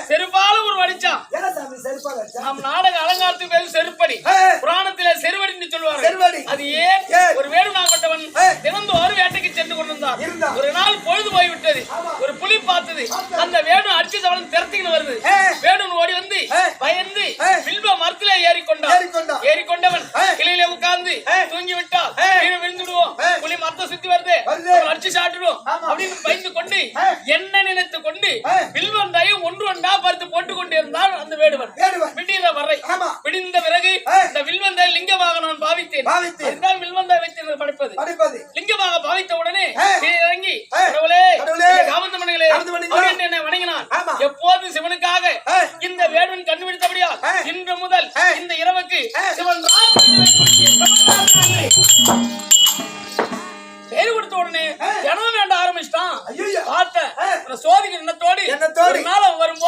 செருப்பால ஒரு வடிச்சான். நம் நாடக அலங்காரத்துக்கு பேரு செருப்படி. புராணத்திலே செருவடி சொல்லுவாங்க. அது ஏன்? ஒரு வேடுநாகப்பட்டவன் தினந்தோறும் வேட்டைக்கு சென்று கொண்டிருந்தார். ஒரு நாள் பொழுது போய்விட்டது. ஒரு புலி பார்த்தது. அந்த வேடு அடிச்சு தவளம் திறத்திக்கிட்டு வருது. வேடன் ஓடி வந்து பயந்து வில்வ மரத்திலே ஏறிக்கொண்டவன் கிளையில உட்கார்ந்து தூங்கி விட்டால் விழுந்துடுவோம். புலி மரத்தை சுத்தி வருது, அடிச்சு சாப்பிடுவோம் அப்படின்னு பயந்து கொண்டு என்ன நினைத்து கொண்டு வில்வந்தாயை ஒன்றா பருத்து போட்டுக் கொண்டே இருந்தான் அந்த வேடுவன். விடிந்த பிறகு இந்த வில்வந்தாய் லிங்கமாக நான் பாவித்தேன். வில்வந்தாய் வைத்து படைப்பது லிங்கமாக பாவித்த உடனே இறங்கி என்னை வணங்கினான். எப்போது சிவனுக்காக இந்த வேடுவன் கண்டுபிடித்தபடியா இன்று முதல் இந்த இரவுக்கு சிவன் பேரு கொடுத்த உடனே ஜனம் வேண்ட ஆரம்பிச்சிட்டான். பார்த்த சோதிக்கு எண்ணத்தோடு வரும்போது